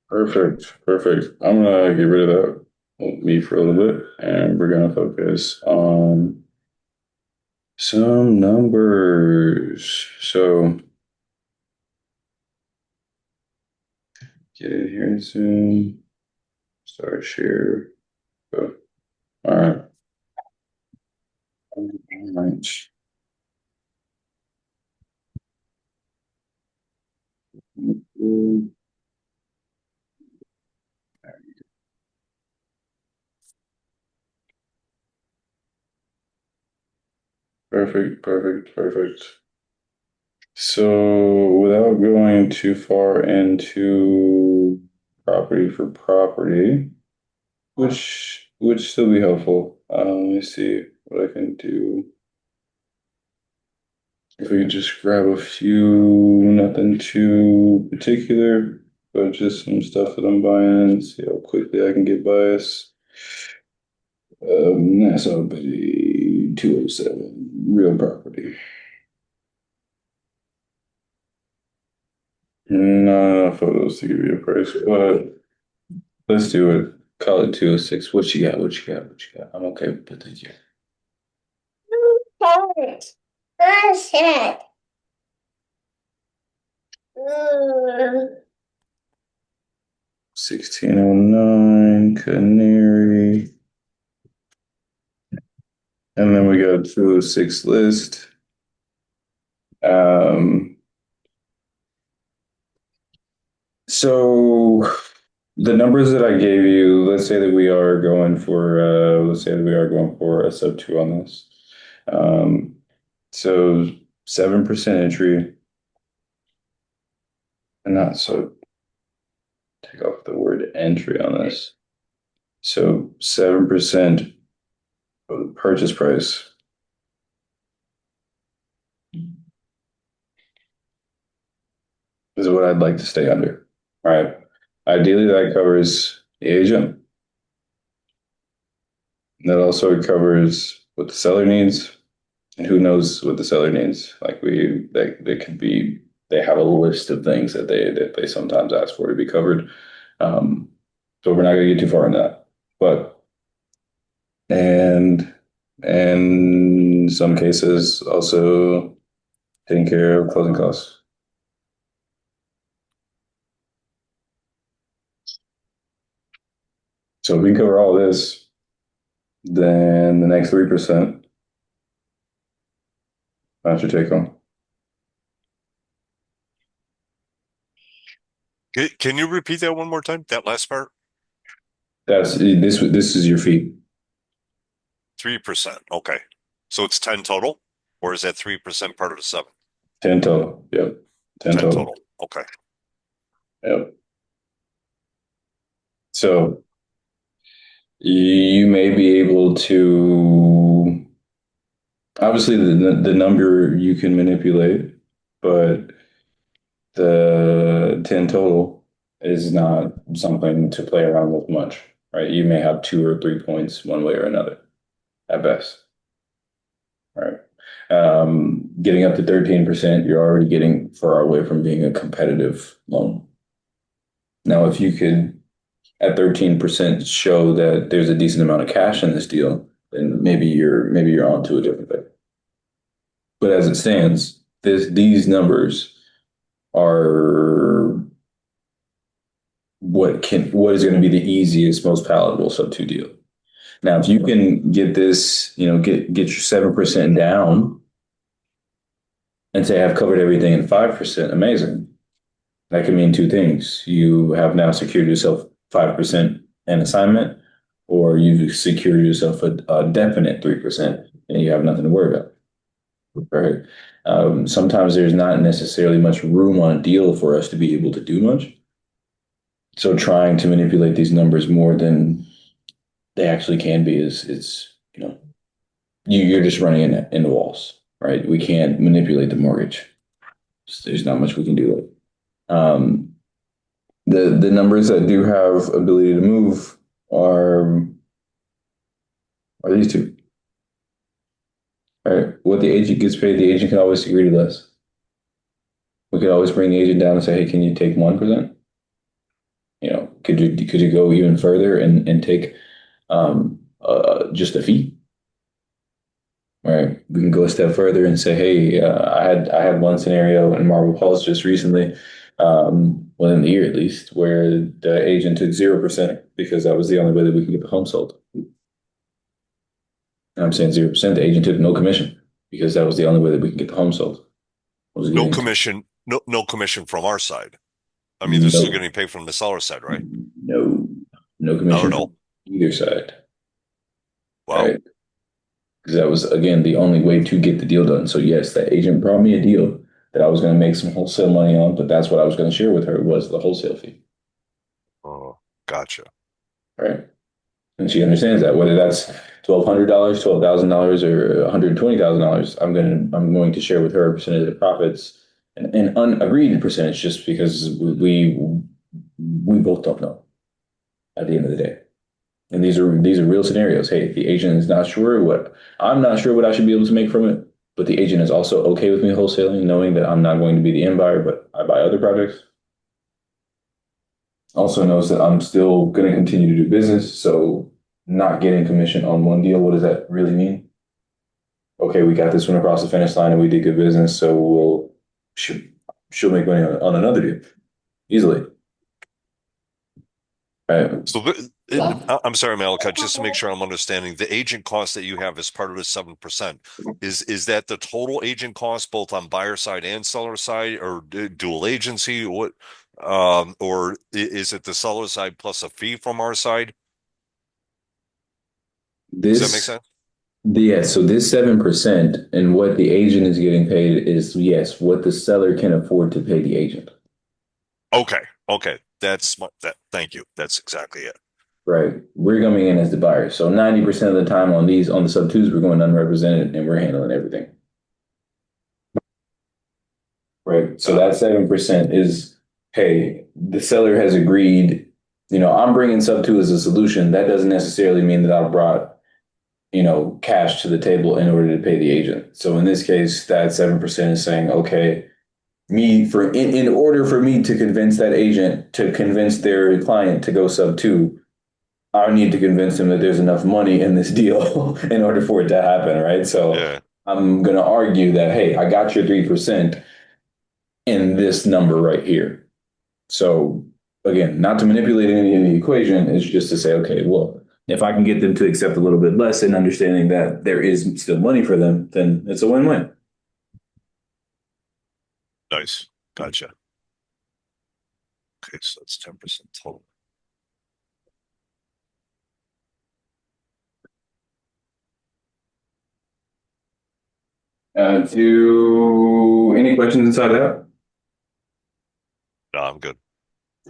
Perfect. Perfect. I'm gonna get rid of that me for a little bit, and we're gonna focus on some numbers. So get in here and Zoom. Start share. Go. All right. All right. Perfect. Perfect. Perfect. So without going too far into property for property, which would still be helpful. Let me see what I can do. If we could just grab a few, nothing too particular, but just some stuff that I'm buying, see how quickly I can get bias. Nassau Betty 207, real property. Not enough photos to give you a price, but let's do it. Call it 206. What you got? What you got? What you got? I'm okay with the year. Carrot. Shit. 1609, Canary. And then we got a 206 list. Um, so the numbers that I gave you, let's say that we are going for a sub two on this. Um, so 7% entry, and not so take off the word entry on this. So 7% of the purchase price is what I'd like to stay under. All right. Ideally, that covers the agent. That also covers what the seller needs, and who knows what the seller needs. Like they could be, they have a list of things that they sometimes ask for to be covered. Um, so we're not going to get too far in that, but and in some cases also taking care of closing costs. So if we can cover all this, then the next 3%, that's your take home. Can you repeat that one more time? That last part? That's this. This is your fee. 3%. Okay. So it's 10 total, or is that 3% part of the seven? 10 total. Yep. 10 10 total. total. Okay. Yep. So you may be able to, obviously the number you can manipulate, but the 10 total is not something to play around with much, right? You may have 2 or 3 points one way or another at best, right? Getting up to 13%, you're already getting far away from being a competitive loan. Now, if you could at 13% show that there's a decent amount of cash in this deal, then maybe you're onto a different thing. But as it stands, these numbers are what is going to be the easiest, most palatable sub two deal. Now, if you can get this, get your 7% down and say I've covered everything in 5%, amazing. That can mean two things. You have now secured yourself 5% an assignment, or you've secured yourself a definite 3%, and you have nothing to worry about. Right. Sometimes there's not necessarily much room on a deal for us to be able to do much. So trying to manipulate these numbers more than they actually can be is it's you're just running in the walls, right? We can't manipulate the mortgage. There's not much we can do. Um, the numbers that do have ability to move are are these two. All right. What the agent gets paid, the agent can always agree to less. We could always bring the agent down and say, hey, can you take 1%? Could you go even further and take just a fee? Right. We can go a step further and say, hey, I had one scenario in Marble Pulse just recently, within the year at least, where the agent took 0% because that was the only way that we could get the home sold. And I'm saying 0%. The agent took no commission because that was the only way that we could get the home sold. Was No getting commission, no commission from our side. I mean, this is no, getting paid from the seller side, right? no, no Not commission at from all. either side. Wow. Right. Because that was again the only way to get the deal done. So yes, that agent brought me a deal that I was going to make some wholesale money on, but that's what I was going to share with her was the wholesale fee, Oh, gotcha. right? And she understands that whether that's $1,200, $12,000, or $120,000, I'm going to share with her a percentage of the profits, an unagreed percentage, just because we both don't know at the end of the day. And these are real scenarios. Hey, the agent is not sure what I'm not sure what I should be able to make from it, but the agent is also okay with me wholesaling, knowing that I'm not going to be the end buyer, but I buy other projects. Also knows that I'm still going to continue to do business. So not getting commission on one deal, what does that really mean? Okay, we got this one across the finish line and we did good business, so she'll, she'll make money on another deal easily. Right? So I'm sorry, Malachi, just to make sure I'm understanding, the agent cost that you have as part of the 7%, is that the total agent cost both on buyer side and seller side, or dual agency? What, or is it the seller side plus a fee from our side? Does that make This sense? Yes, so this 7% and what the agent is getting paid is, yes, what the seller can afford to pay the agent. Okay. Okay. Thank you. That's exactly it. Right. We're coming in as the buyer. So 90% of the time on the sub twos, we're going unrepresented and we're handling everything. Right. So Got it. that 7% is, hey, the seller has agreed, I'm bringing sub two as a solution. That doesn't necessarily mean that I've brought, cash to the table in order to pay the agent. So in this case, that 7% is saying, okay, in order for me to convince that agent to convince their client to go sub two, I need to convince them that there's enough money in this deal in order for it to happen, right? So Yeah. I'm going to argue that, hey, I got your 3% in this number right here. So again, not to manipulate any of the equation, it's just to say, okay, well, if I can get them to accept a little bit less and understanding that there is still money for them, then it's a win-win. Nice. Gotcha. Okay. So that's 10% total. Do any questions inside that? No, I'm good.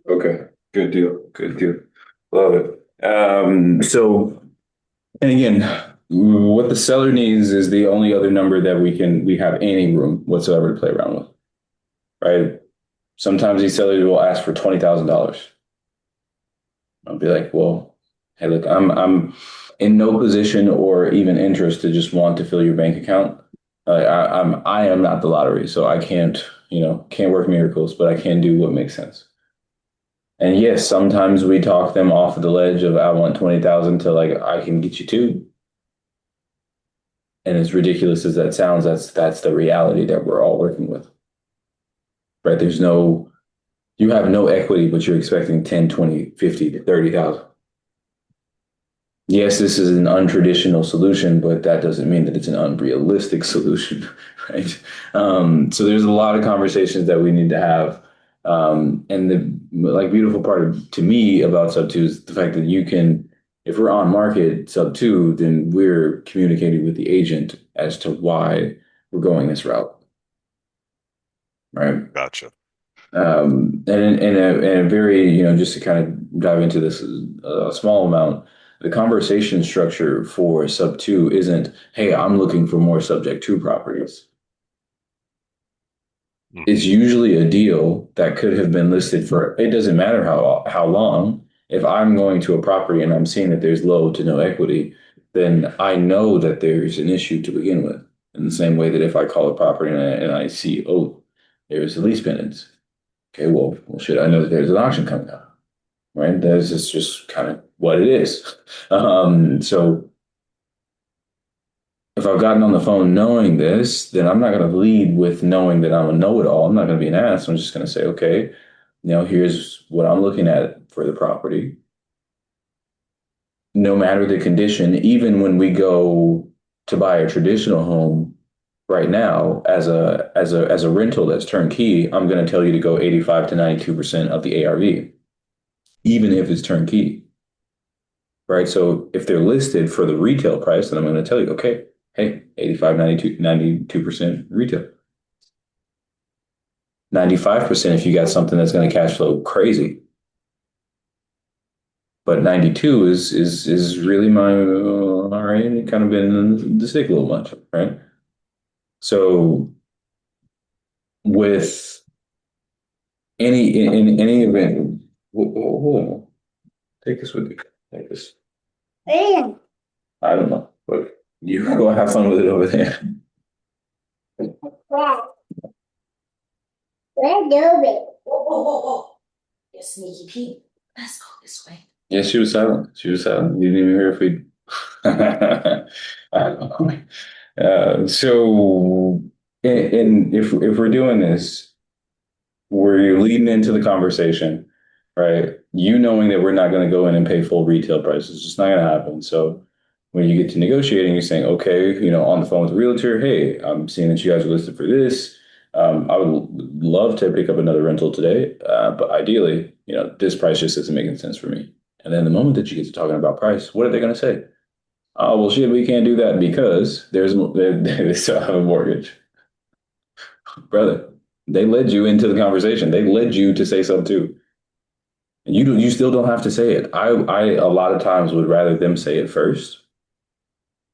Okay, good deal. Good deal. Love it. And again, what the seller needs is the only other number that we have any room whatsoever to play around with, right? Sometimes these sellers will ask for $20,000. I'll be like, well, hey, look, I'm in no position or even interest to just want to fill your bank account. I am not the lottery, so I can't work miracles, but I can do what makes sense. And yes, sometimes we talk them off of the ledge of I want 20,000 to like I can get you two. And as ridiculous as that sounds, that's the reality that we're all working with. Right? You have no equity, but you're expecting 10, 20, 50 to 30,000. Yes, this is an untraditional solution, but that doesn't mean that it's an unrealistic solution, right? So there's a lot of conversations that we need to have. And the beautiful part to me about sub two is the fact that if we're on market sub two, then we're communicating with the agent as to why we're going this route, right? Gotcha. And a very, just to kind of dive into this a small amount, the conversation structure for sub two isn't, hey, I'm looking for more subject to properties. Mhm. It's usually a deal that could have been listed for, it doesn't matter how long. If I'm going to a property and I'm seeing that there's low to no equity, then I know that there's an issue to begin with. In the same way that if I call a property and I see, oh, there's a lease pendants. Okay, well, shit, I know that there's an auction coming up, right? That's just kind of what it is. So if I've gotten on the phone knowing this, then I'm not going to lead with knowing that I'm a know-it-all. I'm not going to be an ass. I'm just going to say, okay, here's what I'm looking at for the property. No matter the condition, even when we go to buy a traditional home right now as a rental that's turnkey, I'm going to tell you to go 85 to 92% of the ARV, even if it's turnkey, right? So if they're listed for the retail price, then I'm going to tell you, okay, hey, 85, 92% retail. 95% if you got something that's going to cash flow crazy. But 92 is really my all right, kind of been the stick a little much, right? So with in any event, take this with you. Take this. I don't know, but you go have fun with it over there. Where do we? You sneaky Pete. Let's go this way. Yeah, she was silent. She was silent. You didn't even hear if we. I don't know. So, and if we're doing this, we're leading into the conversation, right? You knowing that we're not going to go in and pay full retail prices, it's just not going to happen. So when you get to negotiating, you're saying, okay, on the phone with the realtor, hey, I'm seeing that you guys are listed for this. I would love to pick up another rental today, but ideally, this price just isn't making sense for me. And then the moment that you get to talking about price, what are they going to say? Oh, well, shit, we can't do that because they still have a mortgage. Brother, they led you into the conversation. They led you to say something too. And you still don't have to say it. I a lot of times would rather them say it first.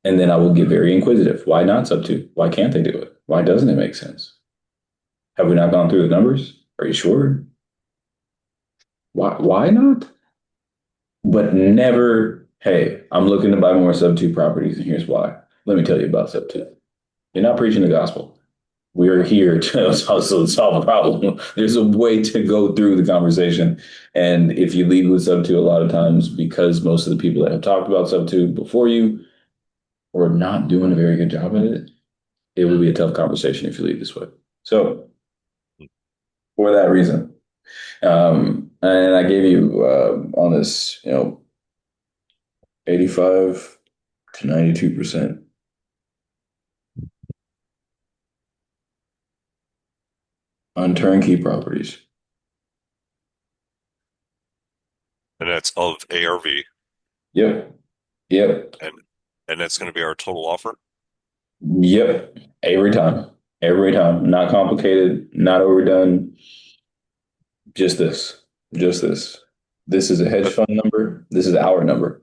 And then I will get very inquisitive. Why not sub two? Why can't they do it? Why doesn't it make sense? Have we not gone through the numbers? Are you sure? Why not? But never, hey, I'm looking to buy more sub two properties, and here's why. Let me tell you about sub two. You're not preaching the gospel. We're here to also solve a problem. There's a way to go through the conversation. And if you lead with sub two a lot of times, because most of the people that have talked about sub two before you were not doing a very good job at it, it will be a tough conversation if you lead this way. So for that reason, and I gave you on this, 85 to 92% on turnkey properties. And that's of ARV. Yep. Yep. And that's going to be our total offer. Yep. Every time. Every time. Not complicated, not overdone. Just this. Just this. This is a hedge fund number. This is our number.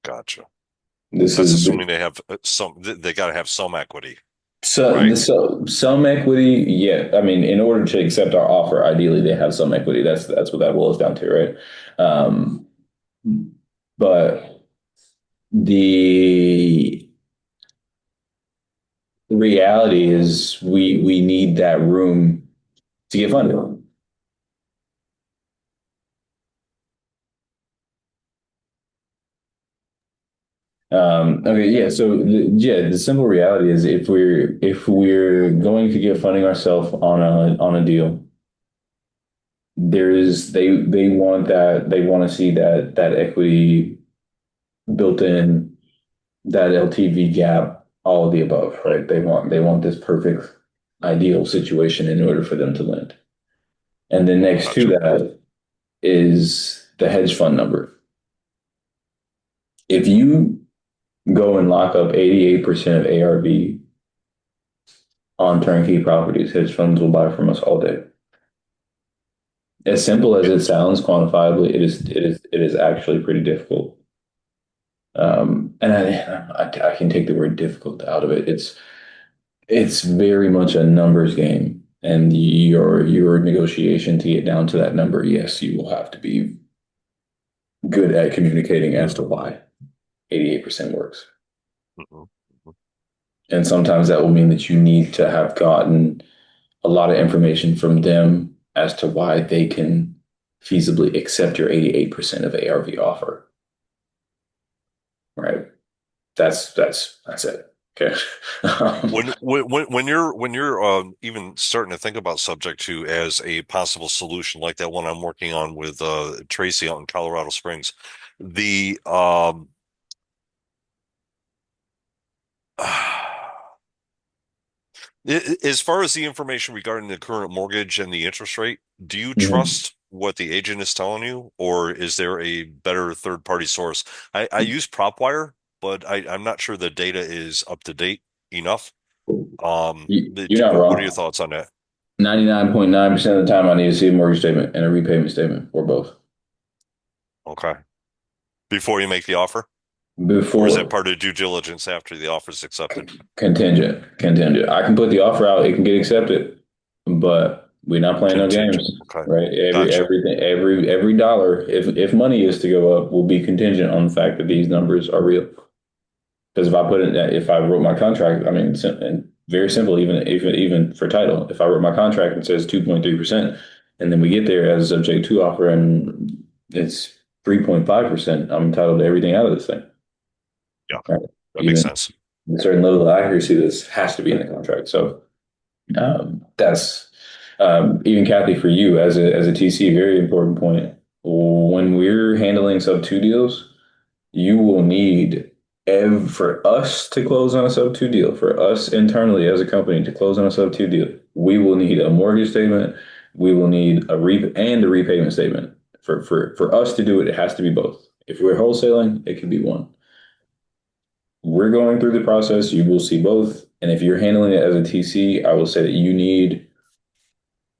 Gotcha. This That's is assuming they have they got to have some equity, so right? so some equity. Yeah. I mean, in order to accept our offer, ideally they have some equity. That's what that boils down to, right? Um, but the reality is we need that room to get funded. Okay, yeah. So the simple reality is if we're going to get funding ourselves on a deal, they want to see that equity built in, that LTV gap, all of the above, right? They want this perfect ideal situation in order for them to lend. And then next to Gotcha. that is the hedge fund number. If you go and lock up 88% of ARV on turnkey properties, hedge funds will buy from us all day. As simple as it sounds quantifiably, it is actually pretty difficult. And I can take the word difficult out of it. It's very much a numbers game, and your negotiation to get down to that number, yes, you will have to be good at communicating as to why 88% works. Mm-hmm. Mm-hmm. And sometimes that will mean that you need to have gotten a lot of information from them as to why they can feasibly accept your 88% of ARV offer, right? That's it. Okay. When you're even starting to think about subject to as a possible solution, like that one I'm working on with Tracy out in Colorado Springs, the as far as the information regarding the current mortgage and the interest rate, do you Mhm. trust what the agent is telling you, or is there a better third party source? I use PropWire, but I'm not sure the data is up to date enough. You're not What are your wrong. thoughts on that? 99.9% of the time, I need to see a mortgage statement and a repayment statement or both. Okay. Before you make the offer? Or is that Before part of due diligence after the offer is accepted? contingent. I can put the offer out, it can get accepted, but we're not playing no Contingent. games, Okay. right? Gotcha. Every dollar, if money is to go up, will be contingent on the fact that these numbers are real. Because if I wrote my contract, I mean, and very simple, even for title, if I wrote my contract and says 2.3%, and then we get there as a subject to offer and it's 3.5%, I'm entitled to everything out of this thing. Yeah, Right? that makes Even sense. a certain level of accuracy, this has to be in the contract. So that's even Kathy, for you as a TC, very important point. When we're handling sub two deals, you will need for us to close on a sub two deal, for us internally as a company to close on a sub two deal, we will need a mortgage statement. We will need a repayment statement. For us to do it, it has to be both. If we're wholesaling, it can be one. We're going through the process. You will see both. And if you're handling it as a TC, I will say that you need,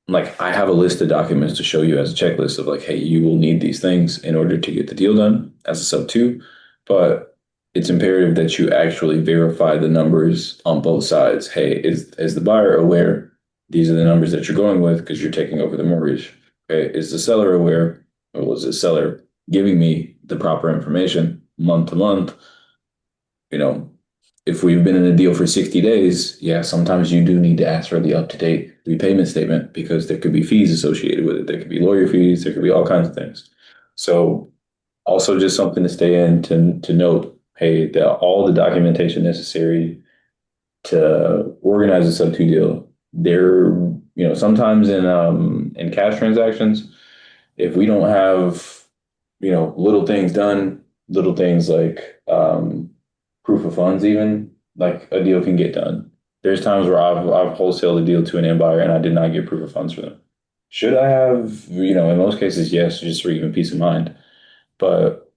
like, I have a list of documents to show you as a checklist of like, hey, you will need these things in order to get the deal done as a sub two. But it's imperative that you actually verify the numbers on both sides. Hey, is the buyer aware these are the numbers that you're going with because you're taking over the mortgage? Okay, is the seller aware, or was the seller giving me the proper information month to month? You know, if we've been in a deal for 60 days, yeah, sometimes you do need to ask for the up-to-date repayment statement because there could be fees associated with it. There could be lawyer fees, there could be all kinds of things. So also just something to stay in to note, hey, that all the documentation necessary to organize a sub two deal, there, sometimes in cash transactions, if we don't have, little things done, little things like proof of funds, even like a deal can get done. There's times where I've wholesaled a deal to an end buyer and I did not get proof of funds for them. Should I have? In most cases, yes, just for even peace of mind. But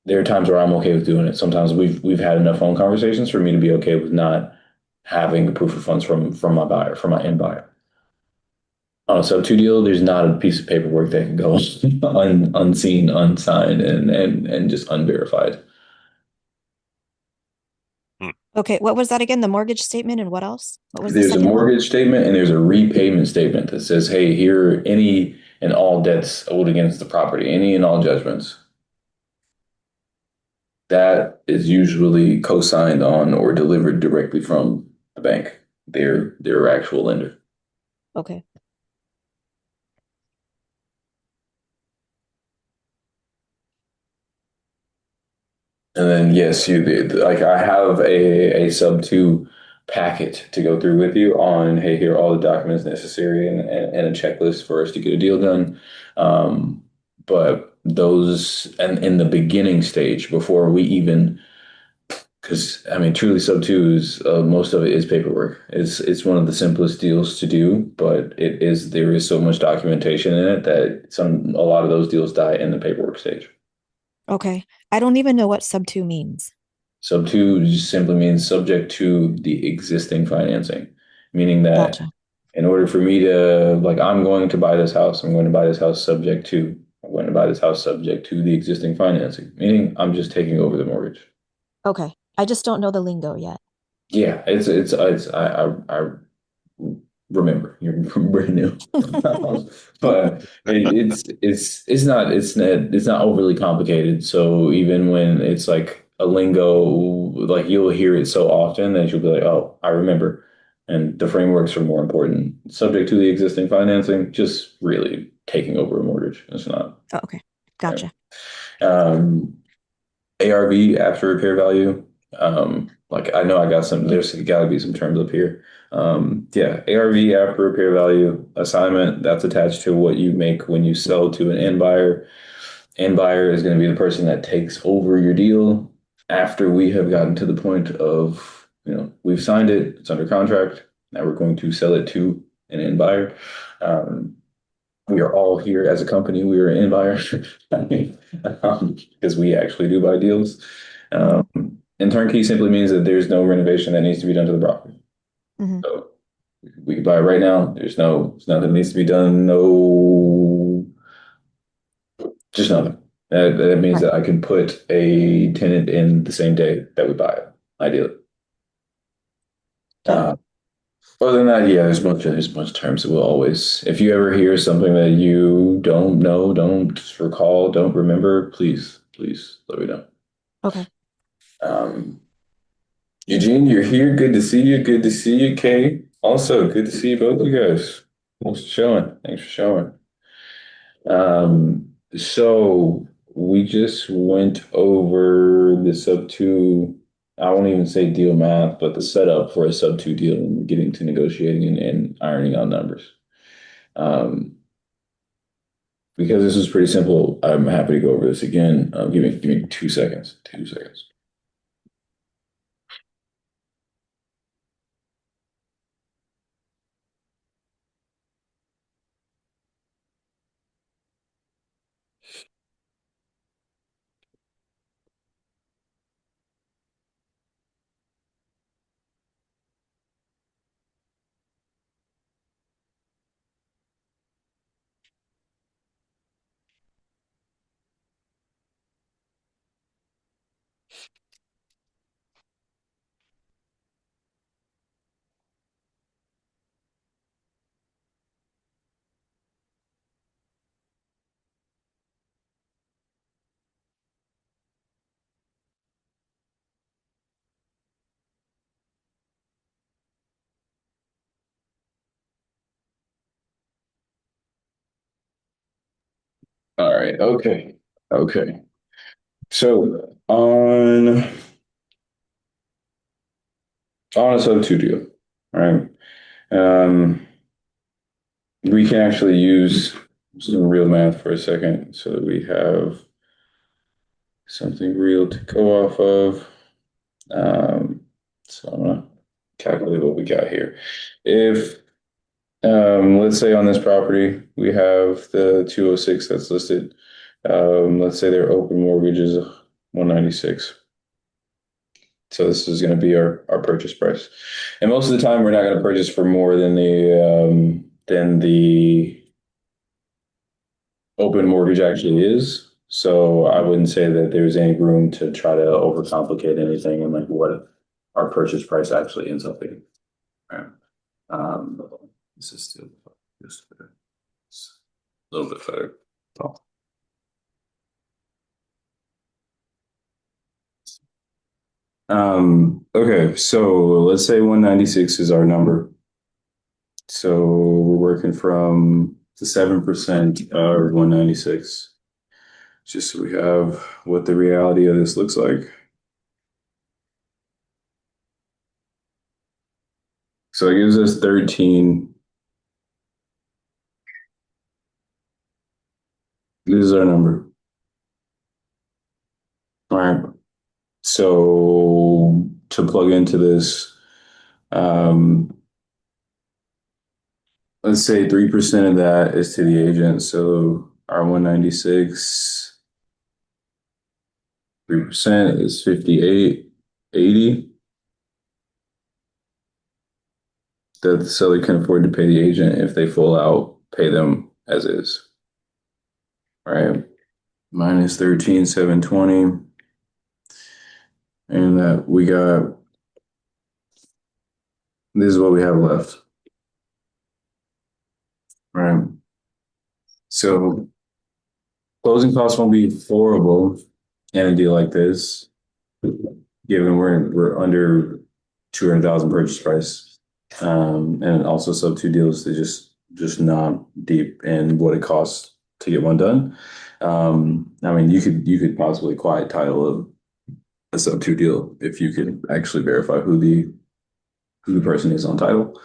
there are times where I'm okay with doing it. Sometimes we've had enough phone conversations for me to be okay with not having proof of funds from my buyer, from my end buyer. On a sub two deal, there's not a piece of paperwork that can go unseen, unsigned, and just unverified. Hmm. Okay, what was that again? The mortgage statement and what else? What was the There's a second one? mortgage statement and there's a repayment statement that says, hey, here are any and all debts owed against the property, any and all judgments. That is usually co-signed on or delivered directly from the bank, their actual lender. Okay. And then yes, like I have a sub two packet to go through with you on, hey, here are all the documents necessary and a checklist for us to get a deal done. But those and in the beginning stage before we even, because I mean truly sub two is most of it is paperwork. It's one of the simplest deals to do, but there is so much documentation in it that a lot of those deals die in the paperwork stage. Okay. I don't even know what sub two means. Sub two just simply means subject to the existing financing, meaning that Gotcha. in order for me to, like, I'm going to buy this house, I'm going to buy this house subject to the existing financing, meaning I'm just taking over the mortgage. Okay. I just don't know the lingo yet. Yeah, I remember you're brand new, but it's not overly complicated. So even when it's like a lingo, like you'll hear it so often that you'll be like, oh, I remember. And the frameworks are more important. Subject to the existing financing, just really taking over a mortgage. It's not. Oh, okay. Gotcha. Um, ARV, after repair value. Like I know I got some, there's got to be some terms up here. Yeah, ARV, after repair value assignment, that's attached to what you make when you sell to an end buyer. End buyer is going to be the person that takes over your deal after we have gotten to the point of, we've signed it, it's under contract. Now we're going to sell it to an end buyer. Um, we are all here as a company. We are in buyer because we actually do buy deals. Um, and turnkey simply means that there's no renovation that needs to be done to the property. Mm-hmm. So we can buy it right now. There's nothing that needs to be done. No, just nothing. That means Right. that I can put a tenant in the same day that we buy it, ideally. Okay. Other than that, yeah, there's much terms that will always. If you ever hear something that you don't know, don't recall, don't remember, please let me know. Okay. Um, Eugene, you're here. Good to see you. Good to see you, Kay. Also, good to see you both, you guys. Thanks for showing. Thanks for showing. So we just went over the sub two. I won't even say deal math, but the setup for a sub two deal and getting to negotiating and ironing out numbers. Um, because this is pretty simple, I'm happy to go over this again. Give me 2 seconds. 2 seconds. All right. Okay. Okay. So on a sub two deal, all right? Um, we can actually use some real math for a second so that we have something real to go off of. Um, so I'm gonna calculate what we got here. If let's say on this property we have the 206 that's listed. Let's say their open mortgage is 196. So this is going to be our purchase price. And most of the time we're not going to purchase for more than the open mortgage actually is. So I wouldn't say that there's any room to try to overcomplicate anything and like what our purchase price actually ends up being. Right. Um, this is still just a little bit better. Oh. Okay, so let's say 196 is our number. So we're working from the 7% or 196, just so we have what the reality of this looks like. So it gives us 13. This is our number. All right. So to plug into this, um, let's say 3% of that is to the agent. So our 196, 3% is 58.80 that the seller can afford to pay the agent. If they full out, pay them as is. All right. Minus 13,720. And that we got, this is what we have left. All right. So closing costs won't be horrible in a deal like this, given we're under 200,000 purchase price, and also sub two deals to just not deep in what it costs to get one done. I mean, you could possibly quiet title a sub two deal if you could actually verify who the person is on title.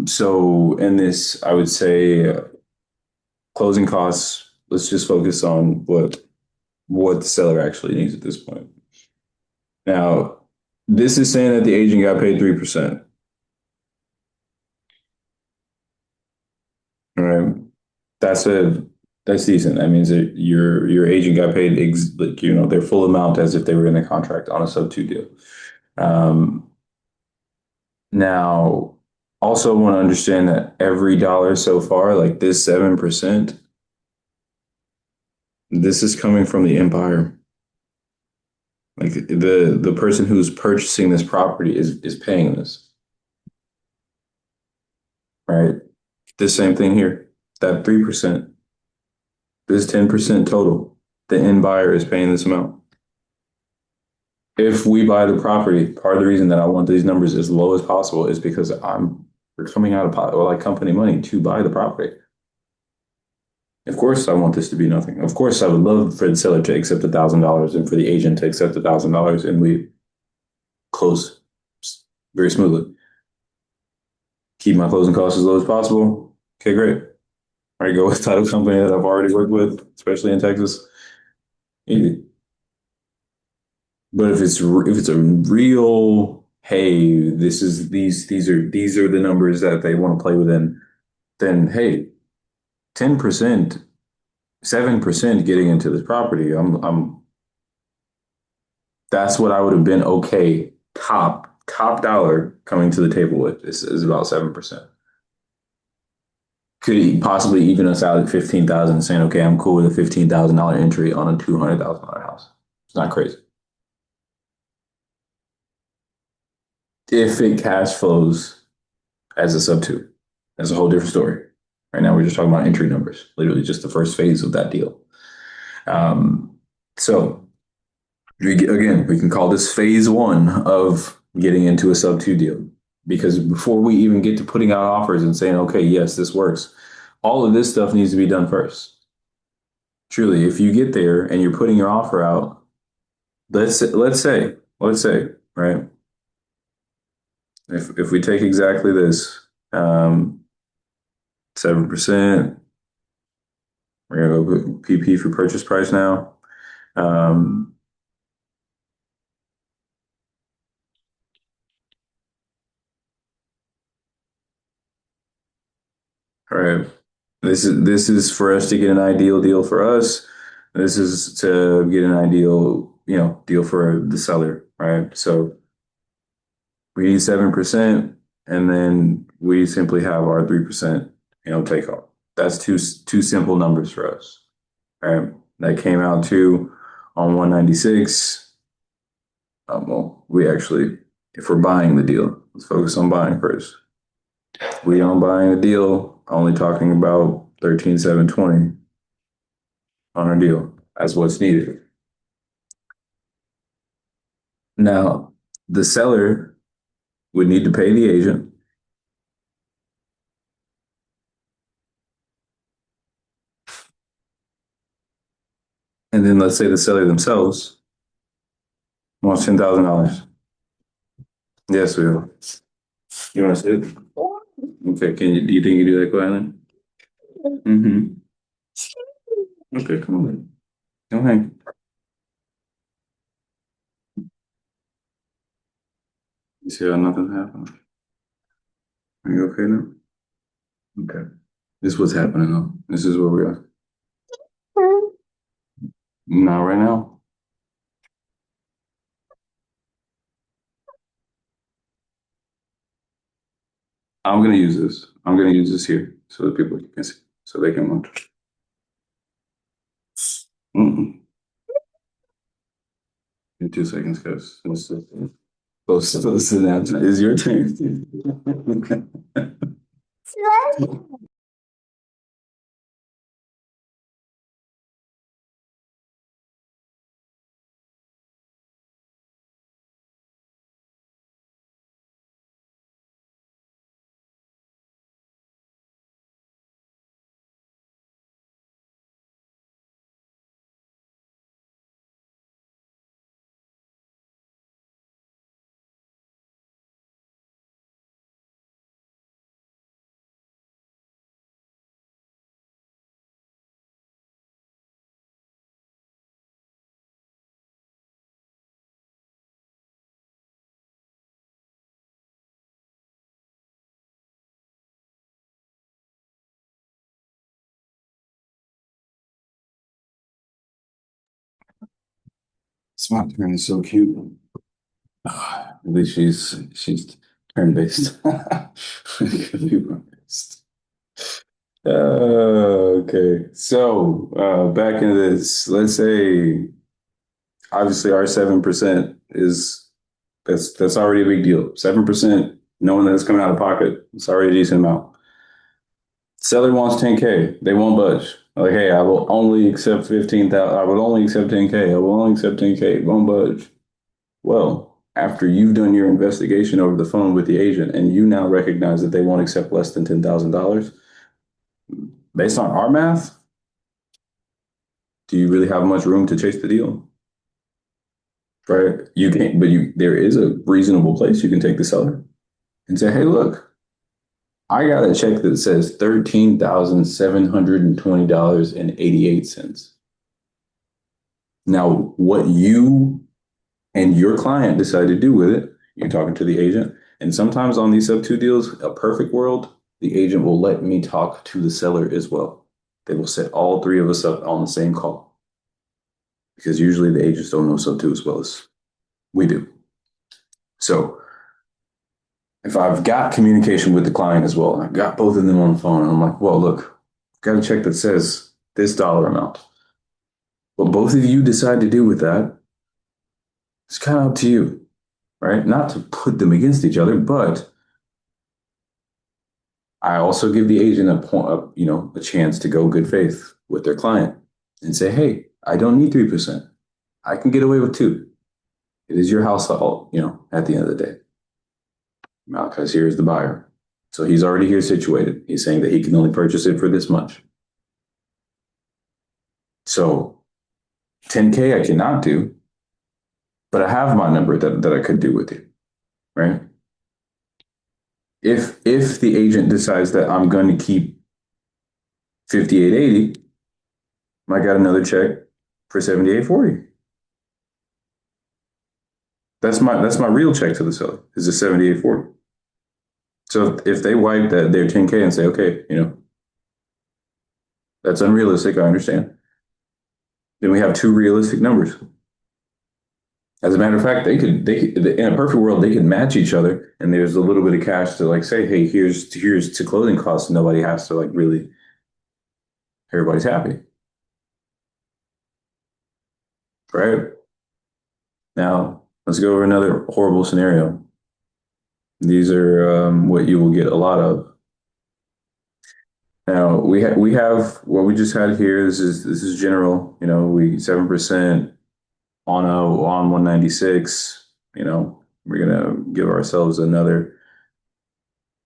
So in this, I would say closing costs. Let's just focus on what the seller actually needs at this point. Now, this is saying that the agent got paid 3%. All right, that's a that's decent. That means that your agent got paid like their full amount as if they were in a contract on a sub two deal. Um, Now, also want to understand that every dollar so far, like this 7%, this is coming from the empire. Like the person who's purchasing this property is paying this, right? This same thing here, that 3%, this 10% total, the end buyer is paying this amount. If we buy the property, part of the reason that I want these numbers as low as possible is because we're coming out of like company money to buy the property. Of course, I want this to be nothing. Of course, I would love for the seller to accept $1,000 and for the agent to accept $1,000, and we close very smoothly. Keep my closing costs as low as possible. Okay, great. All right, go with title company that I've already worked with, especially in Texas. Easy. But if it's a real, hey, these are the numbers that they want to play within, then hey, 10%, 7% getting into this property, I'm that's what I would have been okay. Top dollar coming to the table with is about 7%. Could he possibly even us out at 15,000 and saying, okay, I'm cool with a $15,000 entry on a $200,000 house. It's not crazy. If it cash flows as a sub two, that's a whole different story. Right now, we're just talking about entry numbers, literally just the first phase of that deal. So again, we can call this phase one of getting into a sub two deal. Because before we even get to putting out offers and saying, okay, yes, this works, all of this stuff needs to be done first. Truly, if you get there and you're putting your offer out, let's say, right? If we take exactly this, 7%, we're gonna go put PP for purchase price now. Um, all right. This is for us to get an ideal deal for us. This is to get an ideal, deal for the seller, right? So we need 7%, and then we simply have our 3%, take home. That's two simple numbers for us. Right? That came out to on 196. Well, if we're buying the deal, let's focus on buying first. We don't buying the deal, only talking about 13,720 on our deal. That's what's needed. Now, the seller would need to pay the agent. And then let's say the seller themselves wants $10,000. Yes, we will. You want to see it? Okay, do you think you do that, Glenn? Mm-hmm. Okay, come on. Don't hang. You see how nothing happened? Are you okay now? Okay. This is what's happening though. This is where we are. Not right now. I'm gonna use this. I'm gonna use this here so that people can see, so they can watch. Mm-mm. In 2 seconds, guys. Close to that. It's your turn. My turn is so cute. At least she's turn based. Okay, so back into this. Let's say obviously our 7% is that's already a big deal. 7%, knowing that it's coming out of pocket, it's already a decent amount. Seller wants 10K. They won't budge. Like, hey, I will only accept 15,000. I will only accept 10K. I will only accept 10K. Won't budge. Well, after you've done your investigation over the phone with the agent and you now recognize that they won't accept less than $10,000, based on our math, do you really have much room to chase the deal? Right? You can't, but there is a reasonable place you can take the seller and say, hey, look, I got a check that says $13,720.88. Now, what you and your client decide to do with it, you're talking to the agent. And sometimes on these sub two deals, a perfect world, the agent will let me talk to the seller as well. They will set all three of us up on the same call. Because usually the agents don't know sub two as well as we do. So if I've got communication with the client as well, and I've got both of them on the phone, and I'm like, well, look, I've got a check that says this dollar amount. What both of you decide to do with that, it's kind of up to you, right? Not to put them against each other, but I also give the agent a chance to go good faith with their client and say, hey, I don't need 3%. I can get away with 2%. It is your house, at the end of the day. Malachi's here is the buyer. So he's already here situated. He's saying that he can only purchase it for this much. So 10K I cannot do, but I have my number that I could do with you, right? If the agent decides that I'm going to keep 58.80, I got another check for 78.40. That's my real check to the seller is the 78.40. So if they wipe their 10K and say, okay, that's unrealistic, I understand. Then we have 2 realistic numbers. As a matter of fact, they could in a perfect world they could match each other, and there's a little bit of cash to like say, hey, here's to closing costs. And nobody has to really. Everybody's happy, right? Now let's go over another horrible scenario. These are what you will get a lot of. Now we have what we just had here. This is general. We 7% on 196. We're gonna give ourselves another.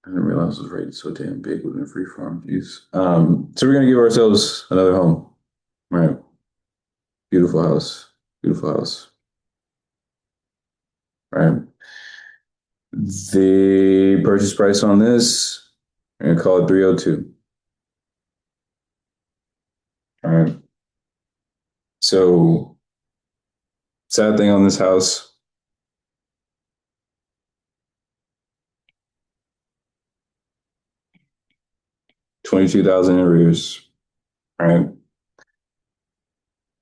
I didn't realize it was rated so damn big within a free farm. Jeez. So we're gonna give ourselves another home. Right. Beautiful house. Beautiful house. Right. The purchase price on this, we're gonna call it 302. All right. So sad thing on this house. $22,000 in arrears. All right.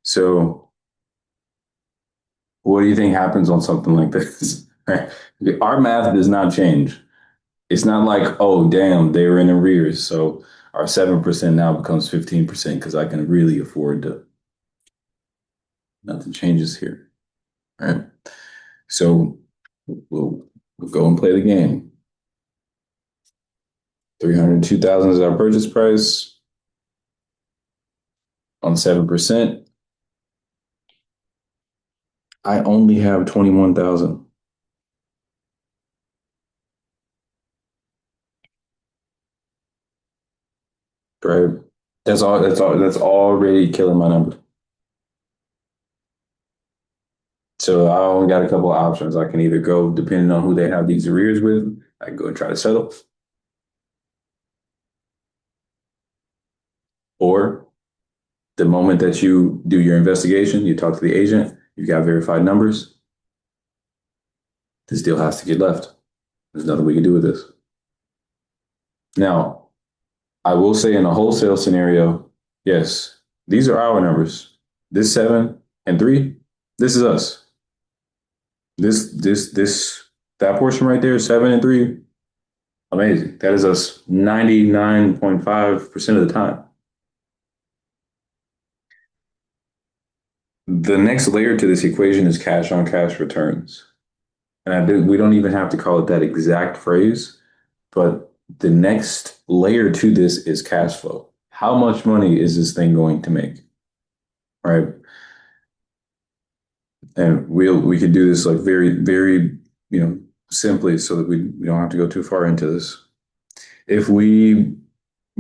So what do you think happens on something like this? Right. Our math does not change. It's not like, oh, damn, they were in arrears. So our 7% now becomes 15% because I can really afford to. Nothing changes here. All right. So we'll go and play the game. 302,000 is our purchase price on 7%. I only have 21,000. Right. That's all. That's already killing my number. So I only got a couple of options. I can either go, depending on who they have these arrears with, I can go and try to settle. Or the moment that you do your investigation, you talk to the agent, you've got verified numbers, this deal has to get left. There's nothing we can do with this. Now, I will say in a wholesale scenario, yes, these are our numbers. This 7 and 3, this is us. That portion right there, 7 and 3, amazing. That is us 99.5% of the time. The next layer to this equation is cash on cash returns. And we don't even have to call it that exact phrase, but the next layer to this is cash flow. How much money is this thing going to make? Right. And we could do this like very, simply so that we don't have to go too far into this. If we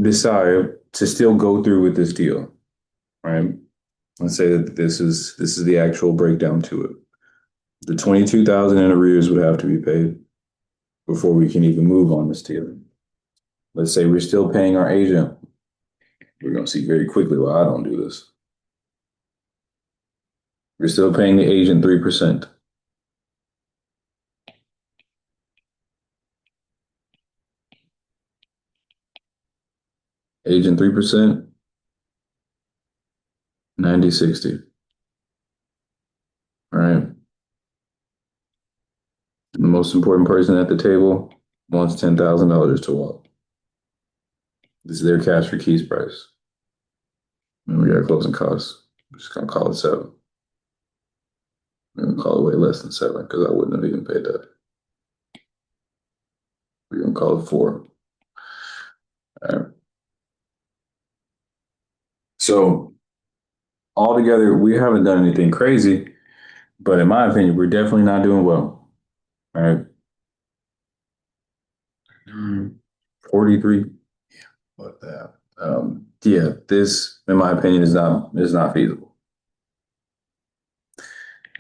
decide to still go through with this deal, right? Let's say that this is the actual breakdown to it. The 22,000 in arrears would have to be paid before we can even move on this deal. Let's say we're still paying our agent. We're going to see very quickly why I don't do this. We're still paying the agent 3%. Agent 3%, 90/60. All right. The most important person at the table wants $10,000 to walk. This is their cash for keys price. And we got closing costs. I'm just gonna call it 7. We're gonna call it way less than 7 because I wouldn't have even paid that. We're gonna call it 4. All right. So altogether, we haven't done anything crazy, but in my opinion, we're definitely not doing well. All right. 43. What that? Yeah, this, in my opinion, is not feasible.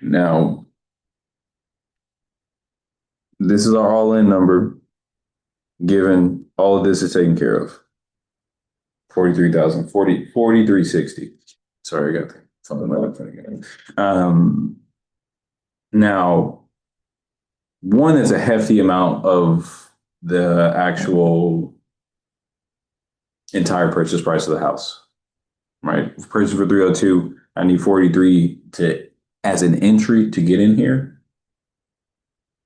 Now, this is our all-in number, given all of this is taken care of. 43,000, 4360. Sorry, I got something like that again. Now, one is a hefty amount of the actual entire purchase price of the house, right? Purchase for 302, I need 43 to as an entry to get in here.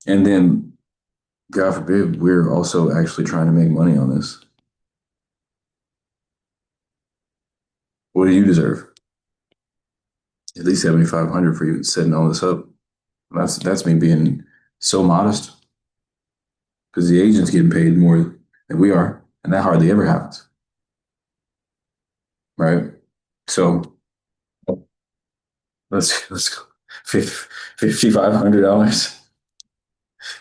And then, God forbid, we're also actually trying to make money on this. What do you deserve? At least 7,500 for you setting all this up. That's me being so modest because the agent's getting paid more than we are, and that hardly ever happens, right? So let's go. $5,500,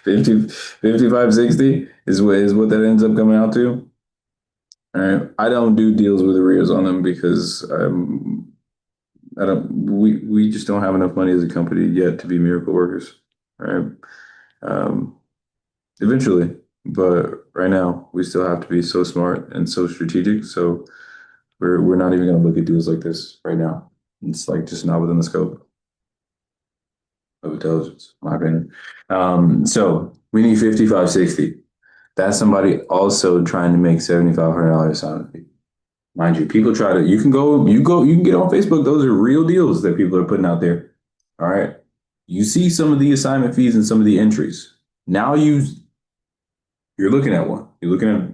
5560 is what that ends up coming out to. All right, I don't do deals with arrears on them because I don't. We just don't have enough money as a company yet to be miracle workers, right? Um, Eventually, but right now we still have to be so smart and so strategic. So we're not even going to look at deals like this right now. It's like just not within the scope of intelligence, in my opinion. So we need 5560. That's somebody also trying to make $7,500 sign fee. Mind you, people try to. You can get on Facebook. Those are real deals that people are putting out there. All right. You see some of the assignment fees and some of the entries. Now you're looking at one. You're looking at,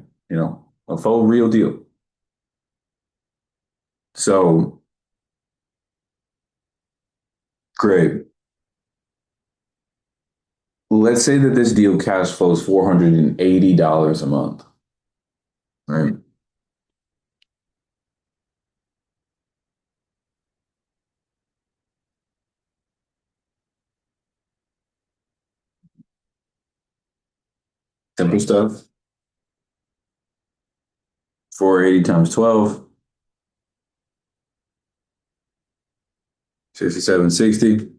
a full real deal. So great. Let's say that this deal cash flows $480 a month. Right. Simple stuff. 480 times 12, 5760.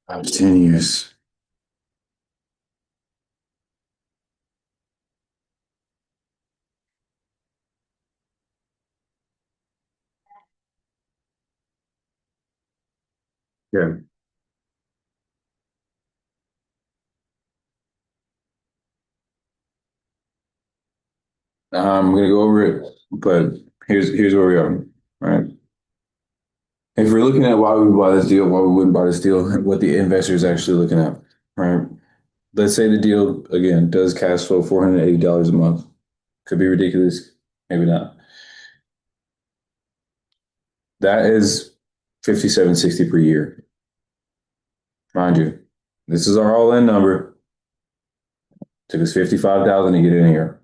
Times 10 years. Yeah. I'm gonna go over it, but here's where we are. right? If we're looking at why we buy this deal, why we wouldn't buy this deal, what the investor is actually looking at, right? Let's say the deal again does cash flow $480 a month. Could be ridiculous, maybe not. That is 5760 per year. Mind you, this is our all-in number. Took us 55,000 to get in here.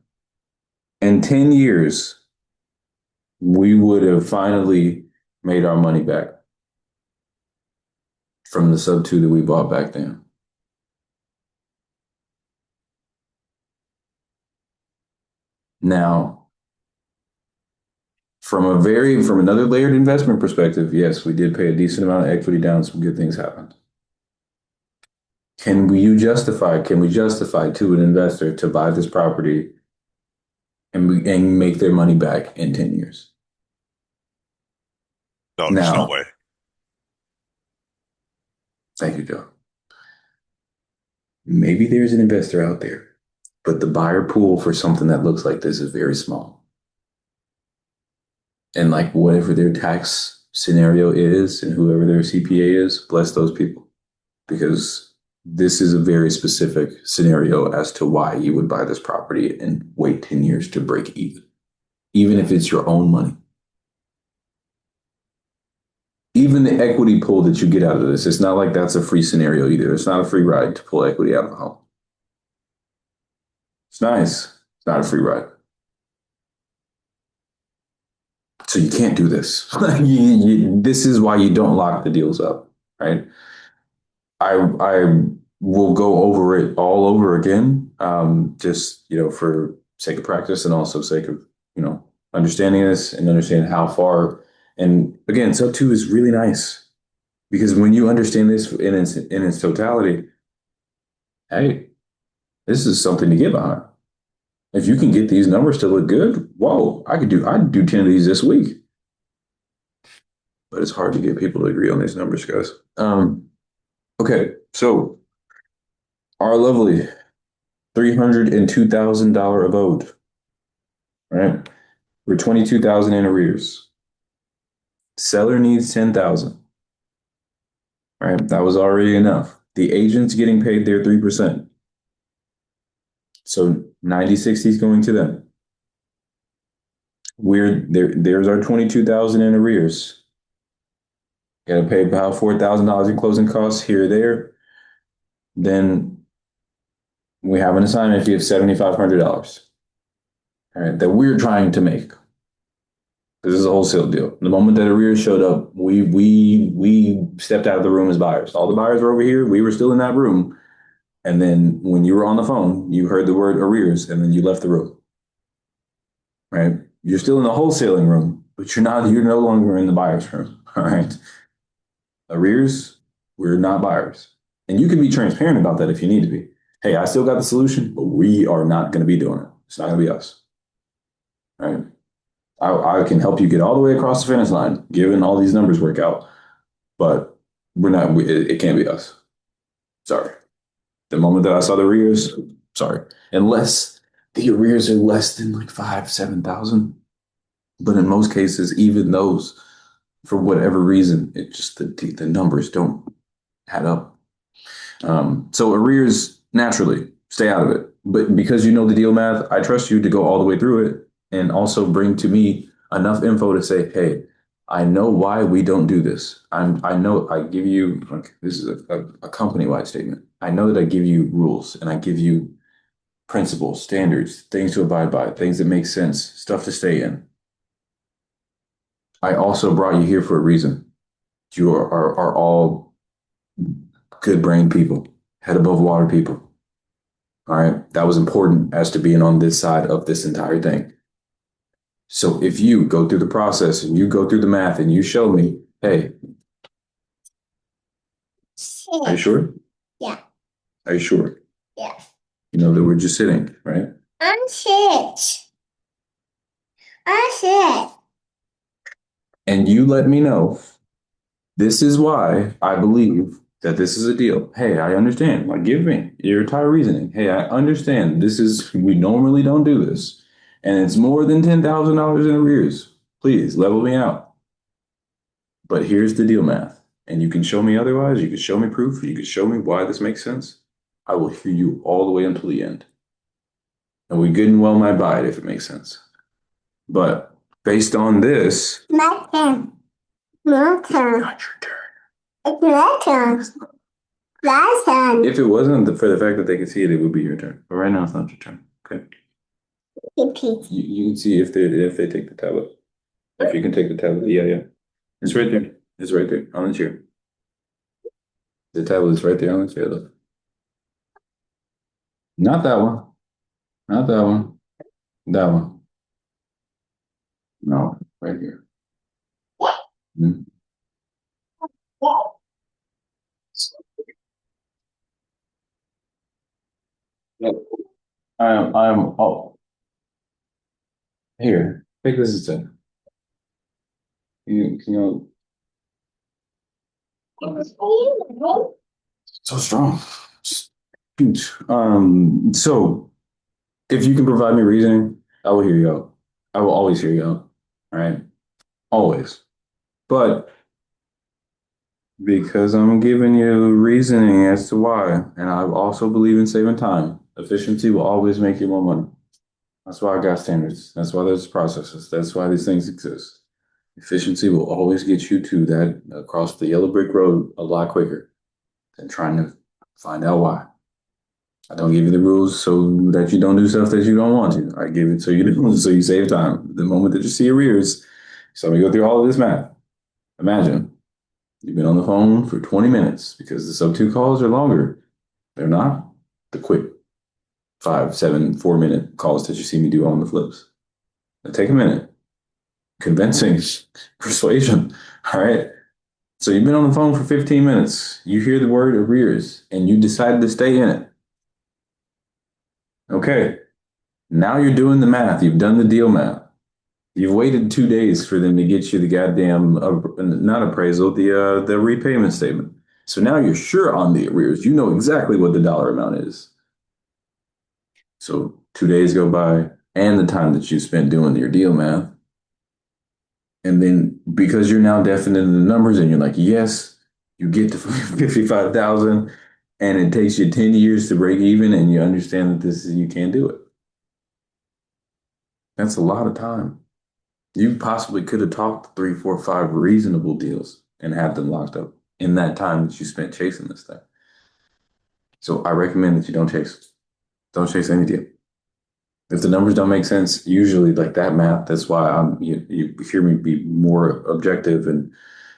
In 10 years, we would have finally made our money back from the sub two that we bought back then. Now, from another layered investment perspective, yes, we did pay a decent amount of equity down. Some good things happened. Can we justify to an investor to buy this property and make their money back in 10 years? No, there's no Now, way. thank you, Joe. Maybe there's an investor out there, but the buyer pool for something that looks like this is very small. And like whatever their tax scenario is and whoever their CPA is, bless those people. Because this is a very specific scenario as to why you would buy this property and wait 10 years to break even if it's your own money. Even the equity pull that you get out of this, it's not like that's a free scenario either. It's not a free ride to pull equity out of the home. It's nice. It's not a free ride. So you can't do this. This is why you don't lock the deals up, right? I will go over it all over again, just for sake of practice and also sake of understanding this and understanding how far. And again, sub two is really nice because when you understand this in its totality, hey, this is something to get behind. If you can get these numbers to look good, whoa, I'd do 10 of these this week. But it's hard to get people to agree on these numbers, guys. Okay, so our lovely $302,000 abode, right? We're 22,000 in arrears. Seller needs 10,000, right? That was already enough. The agent's getting paid their 3%. So 90/60 is going to them. There's our 22,000 in arrears. Got to pay about $4,000 in closing costs here or there. Then we have an assignment fee of $7,500. All right, that we're trying to make. This is a wholesale deal. The moment that arrears showed up, we stepped out of the room as buyers. All the buyers were over here. We were still in that room. And then when you were on the phone, you heard the word arrears, and then you left the room. Right? You're still in the wholesaling room, but you're no longer in the buyer's room. All right. Arrears, we're not buyers. And you can be transparent about that if you need to be. Hey, I still got the solution, but we are not going to be doing it. It's not going to be us. All right. I can help you get all the way across the finish line, given all these numbers work out, but we're not. It can't be us. Sorry. The moment that I saw the arrears, sorry. Unless the arrears are less than like 5,000-7,000, but in most cases, even those, for whatever reason, it just the numbers don't add up. So arrears, naturally, stay out of it. But because you know the deal math, I trust you to go all the way through it and also bring to me enough info to say, hey, I know why we don't do this. I know I give you, this is a company-wide statement. I know that I give you rules and I give you principles, standards, things to abide by, things that make sense, stuff to stay in. I also brought you here for a reason. You are all good brain people, head above water people. All right. That was important as to being on this side of this entire thing. So if you go through the process and you go through the math and you show me, hey, are you sure? Yeah. Are you sure? Yeah. You know that we're just sitting, right? I'm sit. I sit. And you let me know, this is why I believe that this is a deal. Hey, I understand. Like, give me your entire reasoning. Hey, I understand we normally don't do this. And it's more than $10,000 in arrears. Please level me out. But here's the deal math. And you can show me otherwise. You can show me proof. You can show me why this makes sense. I will hear you all the way until the end. And we good and well might buy it if it makes sense. But based on this, My turn. My turn. not your turn. It's my turn. My turn. If it wasn't for the fact that they could see it, it would be your turn. But right now, it's not your turn. Okay. Pee-pee. You can see if they take the tablet. If you can take the tablet, yeah. It's right there. It's right there on the chair. The tablet is right there on the chair. Look. Not that one. Not that one. That one. No, right here. Mhm. I'm oh here. Take this instead. You know so strong. Huge. So if you can provide me reasoning, I will hear you out. I will always hear you out. All right. Always. But because I'm giving you reasoning as to why, and I also believe in saving time, efficiency will always make you more money. That's why I got standards. That's why there's processes. That's why these things exist. Efficiency will always get you to that across the yellow brick road a lot quicker than trying to find out why. I don't give you the rules so that you don't do stuff that you don't want to. I give it so you do, so you save time. The moment that you see arrears, so we go through all of this math. Imagine you've been on the phone for 20 minutes because the sub 2 calls are longer. They're not the quick 5, 7, 4 minute calls that you see me do on the flips. They take a minute. Convincing persuasion. All right. So you've been on the phone for 15 minutes. You hear the word arrears and you decided to stay in it. Okay. Now you're doing the math. You've done the deal math. You've waited 2 days for them to get you the goddamn, not appraisal, the repayment statement. So now you're sure on the arrears. You know exactly what the dollar amount is. So 2 days go by and the time that you spent doing your deal math. And then because you're now definite in the numbers and you're like, yes, you get to 55,000 and it takes you 10 years to break even and you understand that you can't do it. That's a lot of time. You possibly could have talked 3, 4, 5 reasonable deals and had them locked up in that time that you spent chasing this thing. So I recommend that you don't chase. Don't chase any deal. If the numbers don't make sense, usually like that math, that's why you hear me be more objective and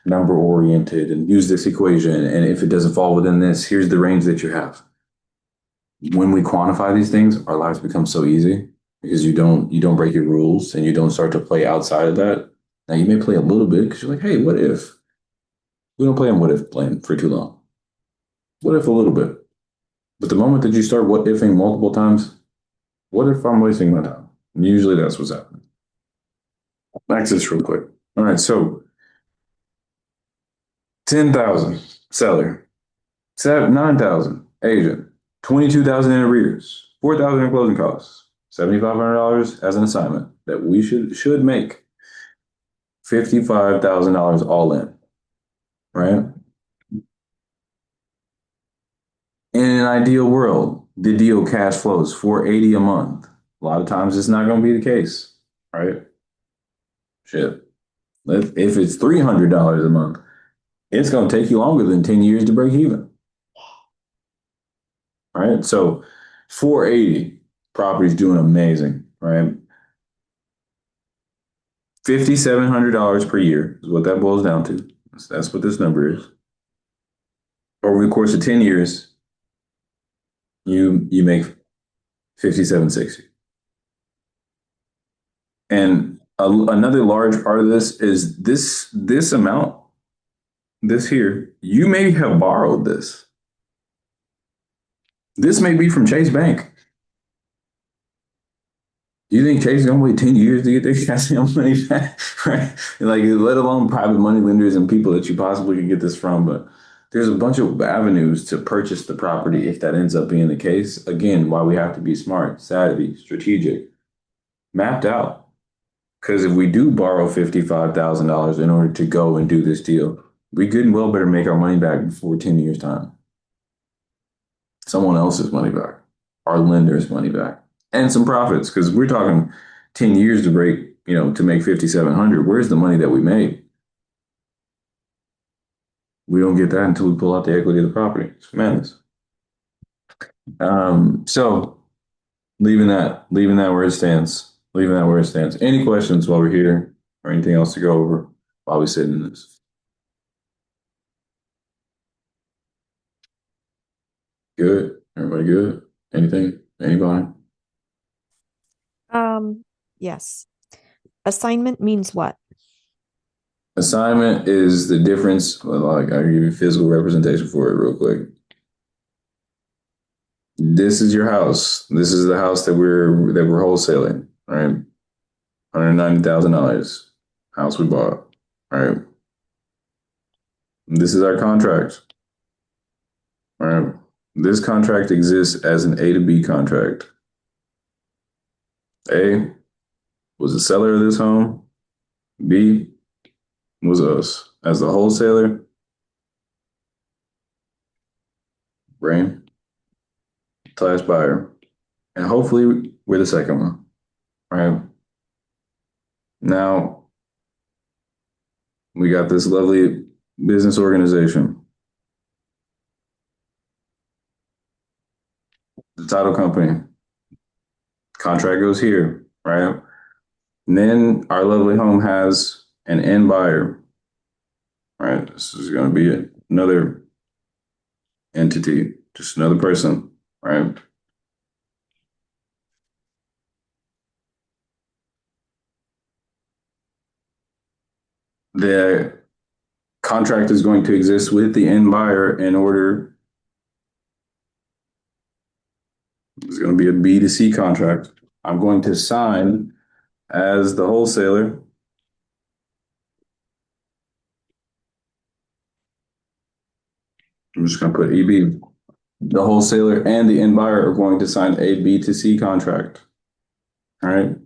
number oriented and use this equation. And if it doesn't fall within this, here's the range that you have. When we quantify these things, our lives become so easy because you don't break your rules and you don't start to play outside of that. Now you may play a little bit because you're like, hey, what if? We don't play on what if playing for too long. What if a little bit? But the moment that you start what ifing multiple times, what if I'm wasting my time? And usually that's what's happening. Back to this real quick. All right, so 10,000 seller, 9,000 agent, 22,000 in arrears, 4,000 in closing costs, $7,500 as an assignment that we should make $55,000 all in, right? In an ideal world, the deal cash flows $480 a month. A lot of times it's not going to be the case, right? Shit. If it's $300 a month, it's going to take you longer than 10 years to break even. All right. So 480 property's doing amazing, right? $5,700 per year is what that boils down to. That's what this number is. Over the course of 10 years, you make 5,760. And another large part of this is this amount, this here, you may have borrowed this. This may be from Chase Bank. Do you think Chase is gonna wait 10 years to get their goddamn money back? Right? Like, let alone private money lenders and people that you possibly could get this from. But there's a bunch of avenues to purchase the property if that ends up being the case. Again, why we have to be smart, savvy, strategic, mapped out. Because if we do borrow $55,000 in order to go and do this deal, we good and well better make our money back before 10 years' time. Someone else's money back, our lender's money back, and some profits. Because we're talking 10 years to break, to make 5,700. Where's the money that we made? We don't get that until we pull out the equity of the property. It's madness. So leaving that where it stands. Leaving that where it stands. Any questions while we're here, or anything else to go over while we're sitting in this? Good. Everybody good? Anything? Anybody? Yes. Assignment means what? Assignment is the difference. Well, like, I'll give you physical representation for it real quick. This is your house. This is the house that we're wholesaling, right? $190,000 house we bought, right? This is our contract, right? This contract exists as an A to B contract. A was the seller of this home. B was us as the wholesaler. Brain / buyer. And hopefully we're the second one, right? Now, we got this lovely business organization. The title company. Contract goes here, right? And then our lovely home has an end buyer, right? This is going to be another entity, just another person, right? The contract is going to exist with the end buyer in order. It's going to be a B to C contract. I'm going to sign as the wholesaler. I'm just going to put EB. The wholesaler and the end buyer are going to sign a B to C contract. All right.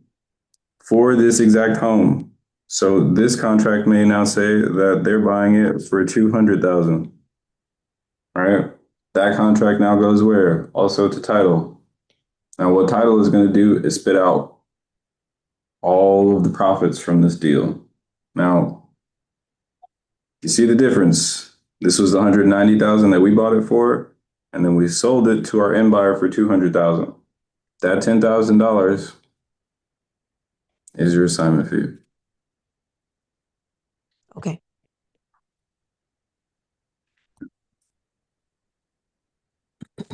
For this exact home. So this contract may now say that they're buying it for $200,000. All right. That contract now goes where? Also to title. Now, what title is going to do is spit out all of the profits from this deal. Now, you see the difference. This was the $190,000 that we bought it for, and then we sold it to our end buyer for $200,000. That $10,000 is your assignment fee. Okay.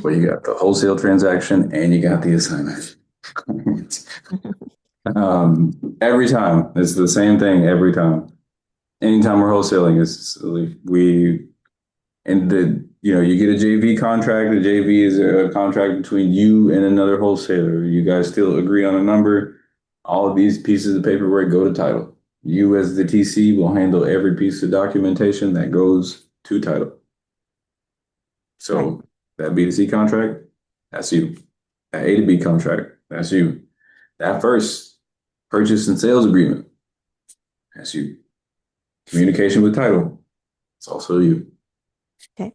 Well, you got the wholesale transaction and you got the assignment. Every time it's the same thing every time. Anytime we're wholesaling, it's you get a JV contract. The JV is a contract between you and another wholesaler. You guys still agree on a number. All of these pieces of paperwork go to title. You as the TC will handle every piece of documentation that goes to title. So right. That B to C contract, that's you. That A to B contract, that's you. That first purchase and sales agreement, that's you. Communication with title, it's also you. Okay.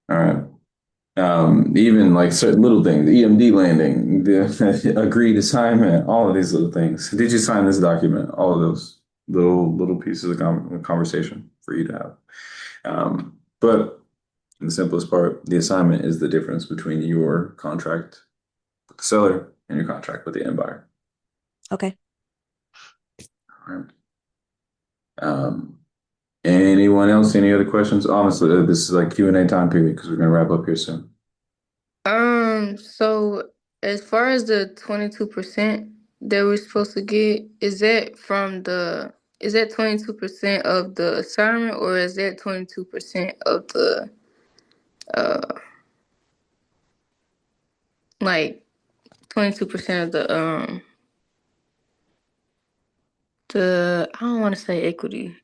All right. Even like certain little things, EMD landing, the agreed assignment, all of these little things. Did you sign this document? All of those little pieces of conversation for you to have. But the simplest part, the assignment is the difference between your contract with the seller and your contract with the end buyer. Okay. All right. Anyone else? Any other questions? Honestly, this is like Q&A time period because we're going to wrap up here soon. So as far as the 22% that we're supposed to get, is that 22% of the assignment, or is that 22% of the like 22% of the I don't want to say equity,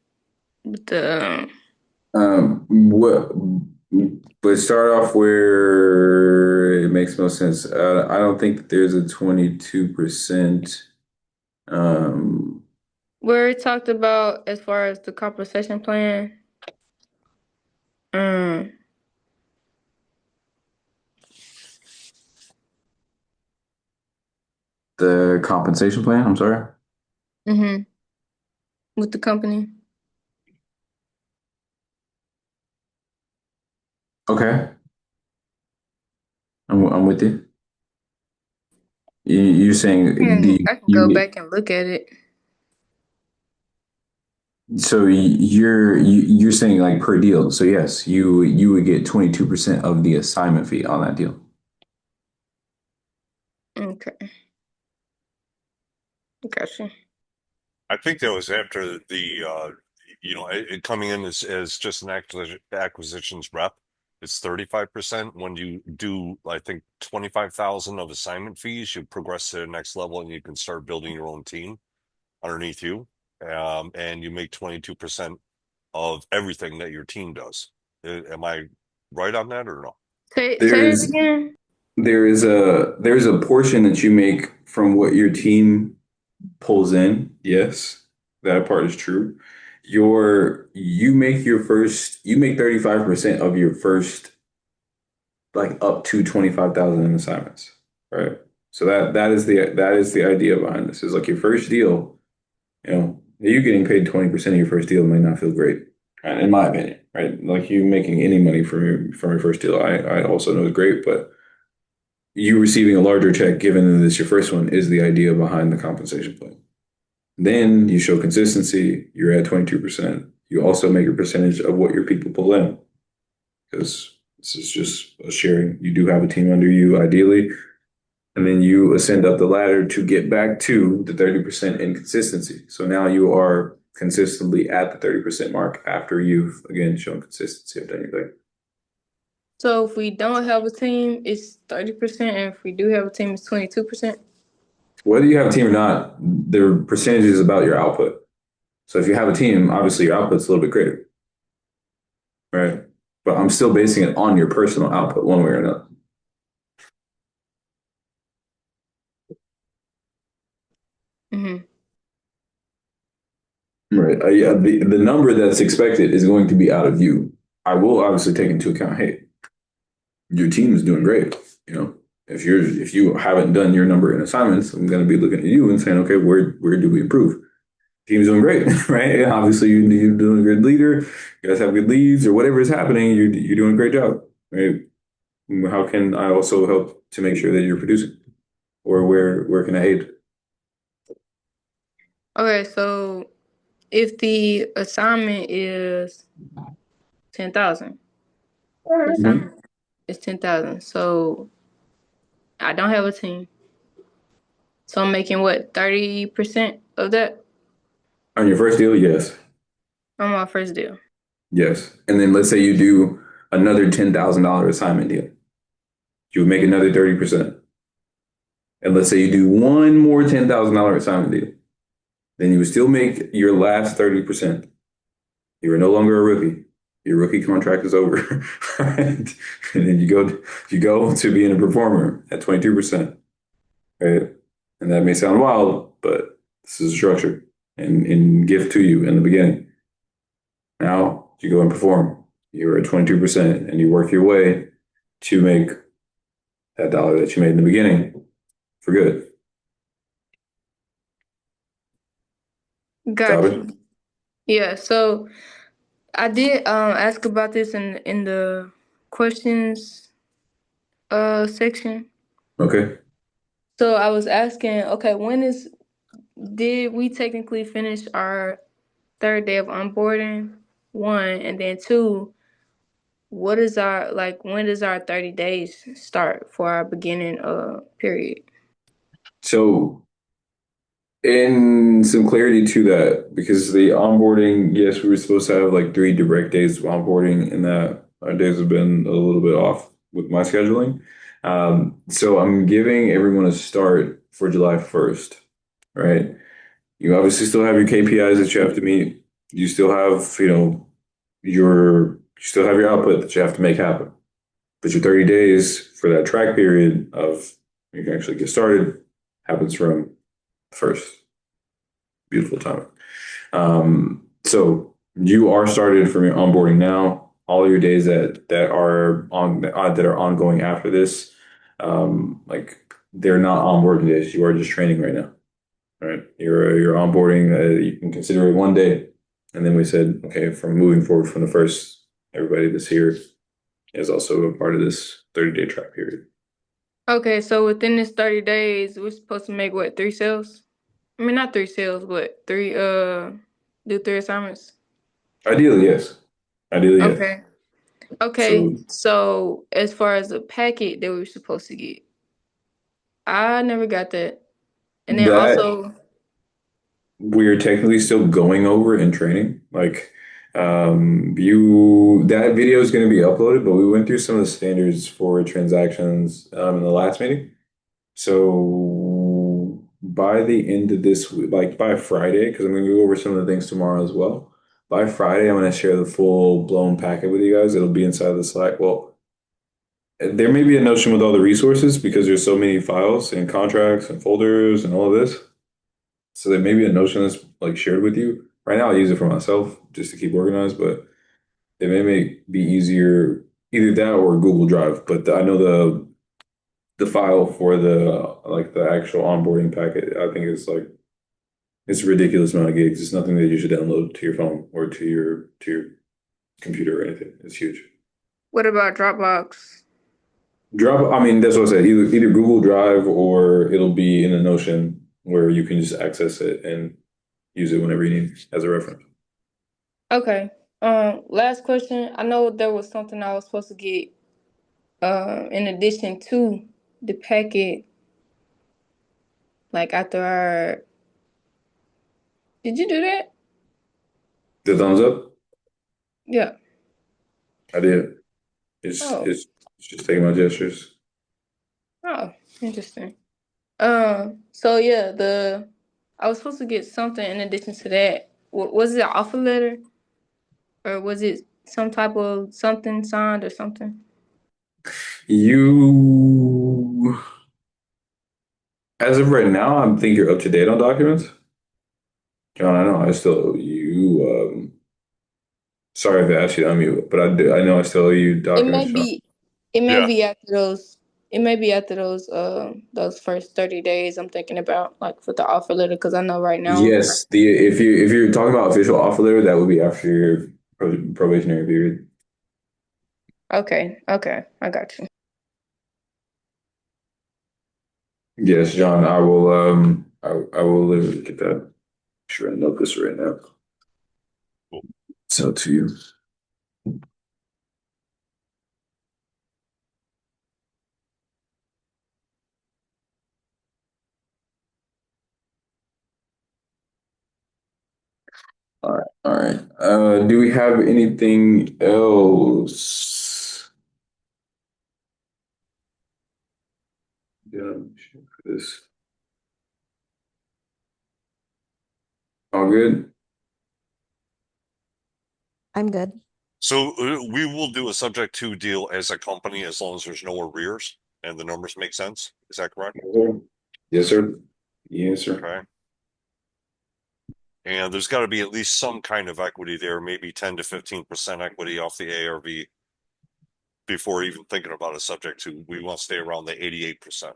but What? But start off where it makes most sense. I don't think that there's a 22%. Where it talked about as far as the compensation plan. Um, The compensation plan, I'm sorry. mm-hmm. With the company. Okay. I'm with you. You're saying do I can go you back and look at it. so you're saying like per deal. So yes, you would get 22% of the assignment fee on that deal. Okay, gotcha. I think that was after it coming in as just an acquisitions rep. It's 35%. When you do, I think, 25,000 of assignment fees, you progress to the next level and you can start building your own team underneath you. And you make 22% of everything that your team does. Am I right on that or no? Say it There's again. there's a portion that you make from what your team pulls in. Yes, that part is true. You make 35% of your first like up to 25,000 in assignments, right? So that is the idea behind this. Is like your first deal, you getting paid 20% of your first deal may not feel great, right? In my opinion, right? Like you making any money from your first deal, I also know is great, but you receiving a larger check, given that it's your first one, is the idea behind the compensation plan. Then you show consistency. You're at 22%. You also make a percentage of what your people pull in, because this is just a sharing. You do have a team under you, ideally, and then you ascend up the ladder to get back to the 30% in consistency. So now you are consistently at the 30% mark after you've, again, shown consistency of done your thing. So if we don't have a team, it's 30%, and if we do have a team, it's 22%. Whether you have a team or not, the percentage is about your output. So if you have a team, obviously your output's a little bit greater, right? But I'm still basing it on your personal output one way or another. Mm-hmm. Right. Yeah, the number that's expected is going to be out of you. I will obviously take into account, hey, your team is doing great. If you haven't done your number in assignments, I'm going to be looking at you and saying, okay, where do we improve? Team's doing great, right? And obviously, you're doing a good leader. You guys have good leads or whatever is happening. You're doing a great job, right? How can I also help to make sure that you're producing, or where can I aid? Okay, so if the assignment is 10,000, the Mhm. assignment is 10,000. So I don't have a team. So I'm making what, 30% of that On your first deal, yes, on my first deal. yes, and then let's say you do another $10,000 assignment deal, you would make another 30%. And let's say you do one more $10,000 assignment deal, then you would still make your last 30%. You are no longer a rookie. Your rookie contract is over, right? And then you go to being a performer at 22%, right? And that may sound wild, but this is a structure and gift to you in the beginning. Now you go and perform. You're at 22%, and you work your way to make that dollar that you made in the beginning for good. Got Got it? you. Yeah, so I did ask about this in the questions section. Okay. So I was asking, okay, did we technically finish our third day of onboarding? One, and then two, what is our when does our 30 days start for our beginning period? So, and some clarity to that, because the onboarding, yes, we were supposed to have like 3 direct days of onboarding, and that our days have been a little bit off with my scheduling. So I'm giving everyone a start for July 1st, right? You obviously still have your KPIs that you have to meet. You still have, you still have your output that you have to make happen. But your 30 days for that track period of you can actually get started happens from first. Beautiful timing. So you are started from your onboarding now. All your days that are on that are ongoing after this, like they're not onboarding days. You are just training right now. All right, you're onboarding. You can consider it one day, and then we said, okay, from moving forward from the first, everybody that's here is also a part of this 30-day track period. Okay, so within this 30 days, we're supposed to make what, 3 sales? I mean, not 3 sales, but do 3 assignments. Ideally, yes. Ideally, yes. Okay. Okay, So so as far as the packet that we were supposed to get, I never got that. And then that also, we're technically still going over in training. Like, you that video is going to be uploaded, but we went through some of the standards for transactions in the last meeting. So by the end of this week, like by Friday, because I'm going to go over some of the things tomorrow as well. By Friday, I'm going to share the full blown packet with you guys. It'll be inside the Slack. Well, there may be a notion with all the resources because there's so many files and contracts and folders and all of this. So there may be a notion that's like shared with you. Right now, I use it for myself just to keep organized, but it may be easier either that or Google Drive. But I know the file for the actual onboarding packet, I think it's a ridiculous amount of gigs. It's nothing that you should download to your phone or to your computer or anything. It's huge. what about Dropbox? I mean, that's what I said. Either Google Drive or it'll be in a Notion where you can just access it and use it whenever you need as a reference. Okay. Last question. I know there was something I was supposed to get in addition to the packet, like after our, did you do that? The thumbs up, Yeah. I did. It's Oh, it's, it's just taking my gestures. oh, interesting. So yeah, I was supposed to get something in addition to that. Was it an offer letter or was it some type of something signed or something? You, as of right now, I think you're up to date on documents. John, I know I still owe you. Sorry if I asked you to unmute, but I know I still owe you It documents, may John. be, it may Yeah. be after those. It may be after those first 30 days. I'm thinking about like for the offer letter because I know right now. Yes, the if you're talking about official offer letter, that would be after your probationary period. Okay, okay, I got you. Yes, John, I will. I will literally get that. Sure, I note this right now. Cool. So to you. All right, all right. Do we have anything else? Yeah, for this. All good? I'm good. So we will do a subject to deal as a company as long as there's no arrears and the numbers make sense. Is that correct? Yes, sir. Yes, sir. Okay. And there's got to be at least some kind of equity there, maybe 10 to 15% equity off the ARV before even thinking about a subject to. We want to stay around the 88%.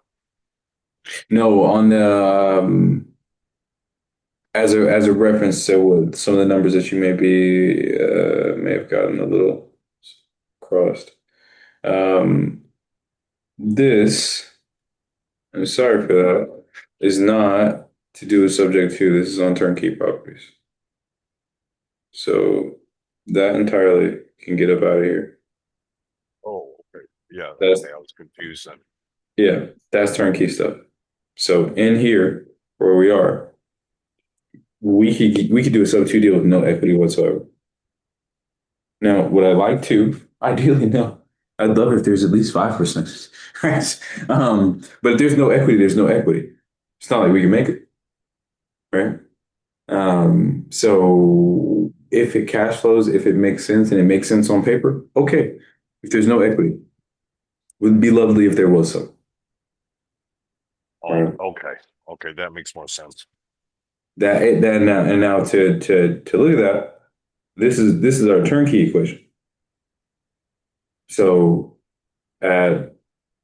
No, on the as a reference to what some of the numbers that you may have gotten a little crossed. Um, this, I'm sorry for that, is not to do with subject to. This is on turnkey properties. So that entirely can get up out of here. Oh, okay. Yeah. That's Okay. I was confused then. Yeah, that's turnkey stuff. So in here, where we are, we could do a sub two deal with no equity whatsoever. Now, would I like to? Ideally, no. I'd love if there's at least 5%. Right? But if there's no equity, there's no equity. It's not like we can make it. Right? So if it cash flows, if it makes sense and it makes sense on paper, okay. If there's no equity, it would be lovely if there was some. Oh, Right? okay. Okay. That makes more sense. Now to look at that, this is our turnkey equation. So at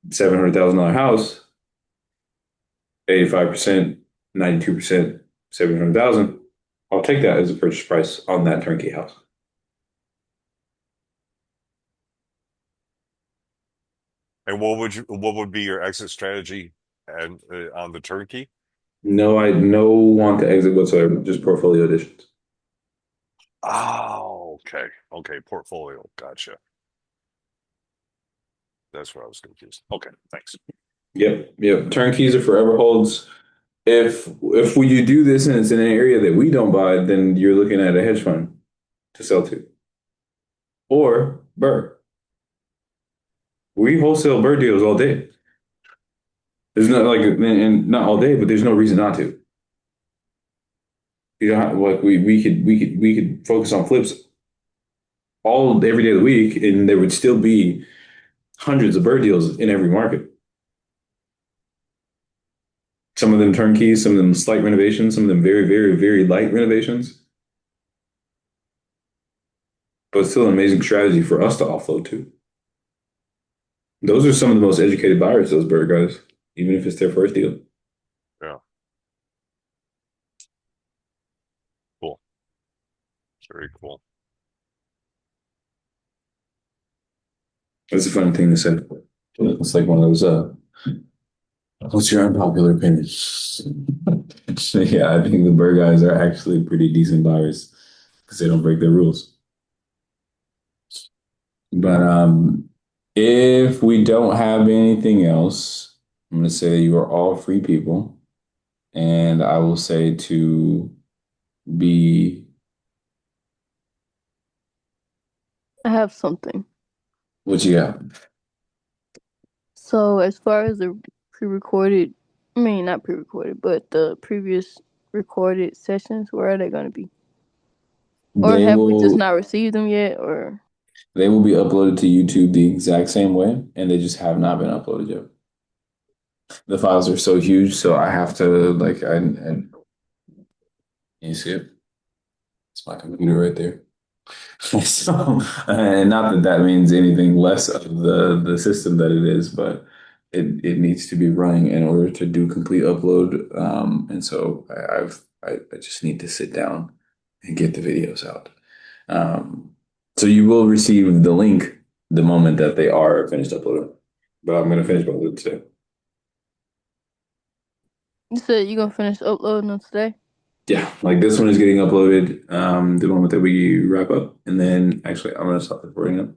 $700,000 house, 85%, 92%, 700,000. I'll take that as a purchase price on that turnkey house. And what would be your exit strategy and on the turnkey? No, I no want to exit whatsoever, just portfolio additions. Oh, okay. Okay, portfolio. Gotcha. That's where I was confused. Okay, thanks. Yep. Turnkeys are forever holds. If when you do this and it's in an area that we don't buy, then you're looking at a hedge fund to sell to. Or Burr. We wholesale Burr deals all day. There's not like and not all day, but there's no reason not to. You know, like we could focus on flips every day of the week, and there would still be hundreds of Burr deals in every market. Some of them turnkeys, some of them slight renovations, some of them very, very, very light renovations. But it's still an amazing strategy for us to offload to. Those are some of the most educated buyers, those Burr guys, even if it's their first deal. Yeah. Cool. Very cool. That's a funny thing to say. It's like one of those, what's your unpopular opinion? Yeah, I think the Burr guys are actually pretty decent buyers because they don't break their rules. But if we don't have anything else, I'm going to say that you are all free people. And I will say to be, I have something. what you got? So as far as the pre-recorded, I mean not pre-recorded, but the previous recorded sessions, where are they going to be? Or They have we just will not received them yet? Or they will be uploaded to YouTube the exact same way, and they just have not been uploaded yet. The files are so huge, so I have to like and you see it? It's my computer right there. So, and not that that means anything less of the system that it is, but it needs to be running in order to do complete upload. And so I just need to sit down and get the videos out. So you will receive the link the moment that they are finished uploading. But I'm gonna finish both of them today. you said you're going to finish uploading them today? Yeah, like this one is getting uploaded the moment that we wrap up, and then actually I'm gonna stop recording them.